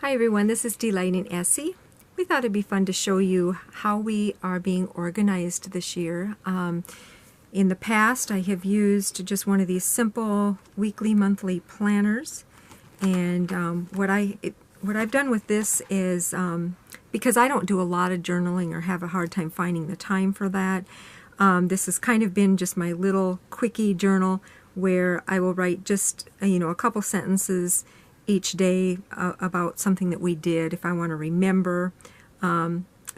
Hi everyone, this is Delight and Essie. We thought it'd be fun to show you how we are being organized this year. In the past, I have used just one of these simple weekly, monthly planners, and what I've done with this is because I don't do a lot of journaling or have a hard time finding the time for that. This has kind of been just my little quickie journal where I will write just a couple sentences each day about something that we did if I want to remember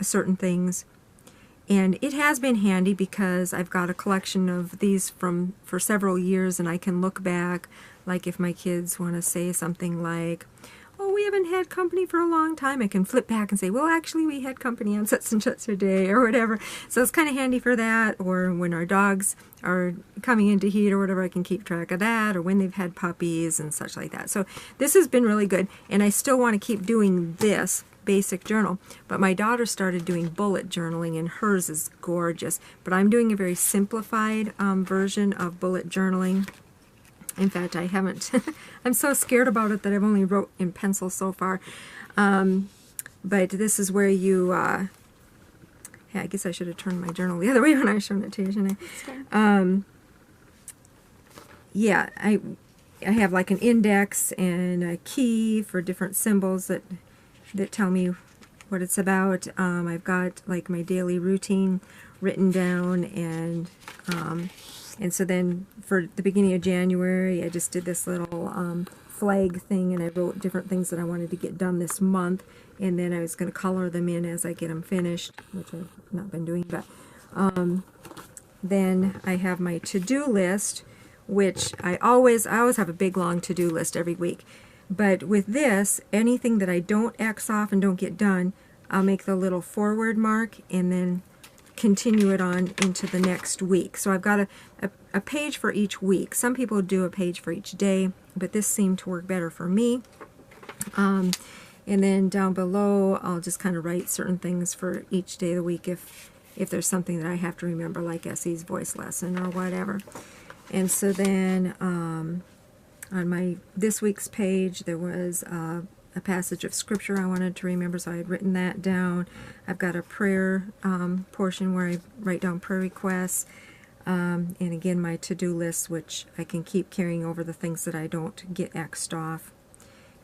certain things. And it has been handy because I've got a collection of these for several years, and I can look back, like if my kids want to say something like, oh, we haven't had company for a long time, I can flip back and say, well, actually we had company on such and such a day or whatever. So it's kind of handy for that. Or when our dogs are coming into heat or whatever, I can keep track of that, or when they've had puppies and such like that. So this has been really good, and I still want to keep doing this basic journal, but my daughter started doing bullet journaling, and hers is gorgeous. But I'm doing a very simplified version of bullet journaling. In fact, I haven't I'm so scared about it that I've only wrote in pencil so far. But this is where you yeah, I guess I should have turned my journal the other way when I was showing it to you, shouldn't I? Yeah, I have like an index and a key for different symbols that tell me what it's about. I've got like my daily routine written down, and so then for the beginning of January, I just did this little flag thing, and I wrote different things that I wanted to get done this month, and then I was going to color them in as I get them finished, which I've not been doing. But then I have my to-do list, which I always have a big long to-do list every week. But with this, anything that I don't X off and don't get done, I'll make the little forward mark and then continue it on into the next week. So I've got a page for each week. Some people do a page for each day, but this seemed to work better for me. And then down below, I'll just kind of write certain things for each day of the week if there's something that I have to remember, like Essie's voice lesson or whatever. And so then on this week's page, there was a passage of scripture I wanted to remember, so I had written that down. I've got a prayer portion where I write down prayer requests, and again my to-do list, which I can keep carrying over the things that I don't get X'd off,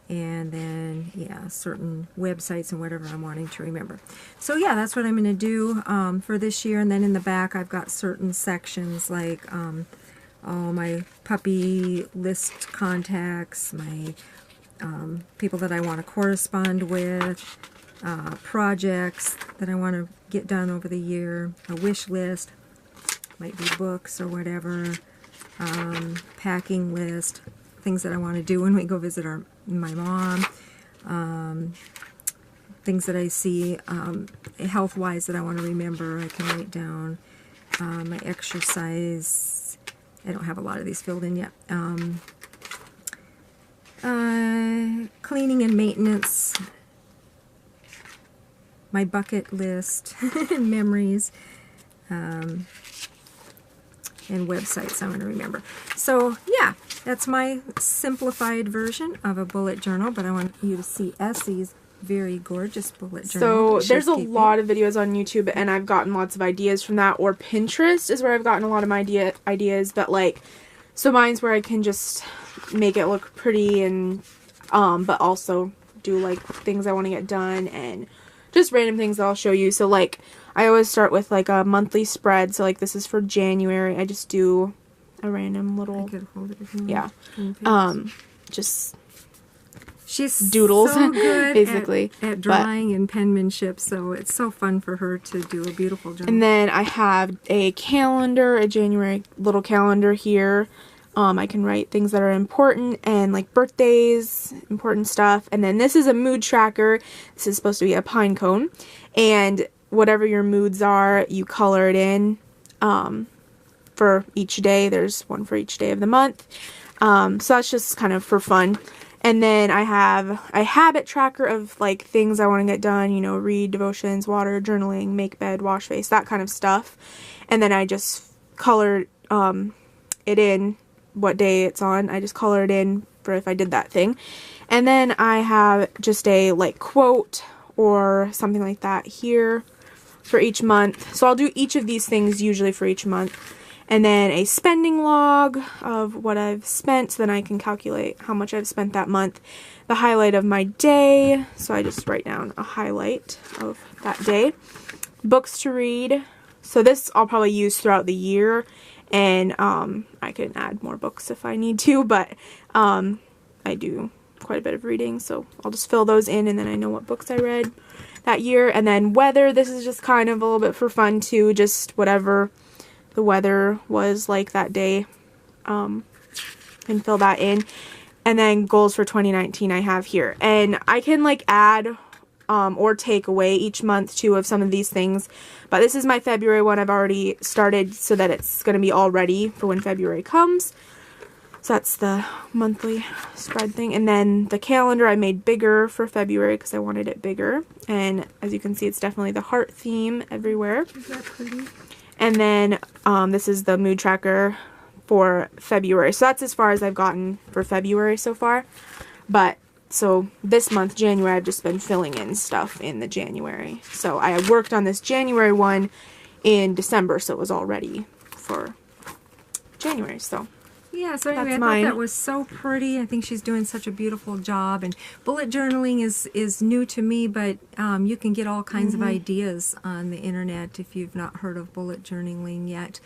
and then yeah, certain websites and whatever I'm wanting to remember. So yeah, that's what I'm going to do for this year. And then in the back I've got certain sections like all my puppy list contacts, my people that I want to correspond with, projects that I want to get done over the year, a wish list, might be books or whatever, packing list, things that I want to do when we go visit my mom, things that I see health-wise that I want to remember, I can write down, my exercise. I don't have a lot of these filled in yet. Cleaning and maintenance, my bucket list, memories, and websites I want to remember. So yeah, that's my simplified version of a bullet journal, but I want you to see Essie's very gorgeous bullet journal. So there's a lot of videos on YouTube, and I've gotten lots of ideas from that, or Pinterest is where I've gotten a lot of my ideas, but like, so mine's where I can just make it look pretty, and but also do like things I want to get done and just random things that I'll show you. So like, I always start with like a monthly spread. So like, this is for January. I just do a random little, I could hold it if you want. Yeah, just she's doodles, so good basically at drawing and penmanship, so it's so fun for her to do a beautiful journal. And then I have a calendar, a January little calendar here. I can write things that are important and like birthdays, important stuff. And then this is a mood tracker. This is supposed to be a pine cone, and whatever your moods are, you color it in for each day. There's one for each day of the month. So that's just kind of for fun. And then I have a habit tracker of like things I want to get done, read, devotions, water, journaling, make bed, wash face, that kind of stuff. And then I just color it in what day it's on. I just color it in for if I did that thing. And then I have just a like quote or something like that here for each month. So I'll do each of these things usually for each month. And then a spending log of what I've spent, so then I can calculate how much I've spent that month. The highlight of my day, so I just write down a highlight of that day. Books to read, so this I'll probably use throughout the year, and I can add more books if I need to, but I do quite a bit of reading, so I'll just fill those in, and then I know what books I read that year. And then weather, this is just kind of a little bit for fun too, just whatever the weather was like that day, and fill that in. And then goals for 2019 I have here, and I can like add or take away each month too of some of these things, but this is my February one. I've already started so that it's going to be all ready for when February comes. So that's the monthly spread thing. And then the calendar I made bigger for February because I wanted it bigger, and as you can see, it's definitely the heart theme everywhere. Is that pretty? And then this is the mood tracker for February. So that's as far as I've gotten for February so far. But so this month, January, I've just been filling in stuff in the January. So I worked on this January one in December, so it was all ready for January. So Yeah, so anyway, That's I mine. thought that was so pretty. I think she's doing such a beautiful job. And bullet journaling is new to me, but you can get all kinds of ideas on the internet if you've not heard of bullet journaling yet.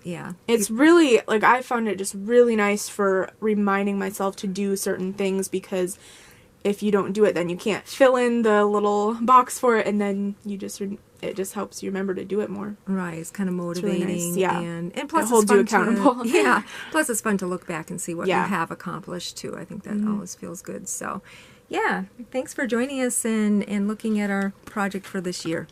Yeah. it's really, like, I found it just really nice for reminding myself to do certain things, because if you don't do it, then you can't fill in the little box for it, and then you just it just helps you remember to do it more. Right, it's kind of really motivating. nice, yeah. And plus It holds it's you fun accountable. yeah, plus it's fun to look back and see what Yeah. you have accomplished too. I think that always feels good. So, yeah, thanks for joining us and looking at our project for this year.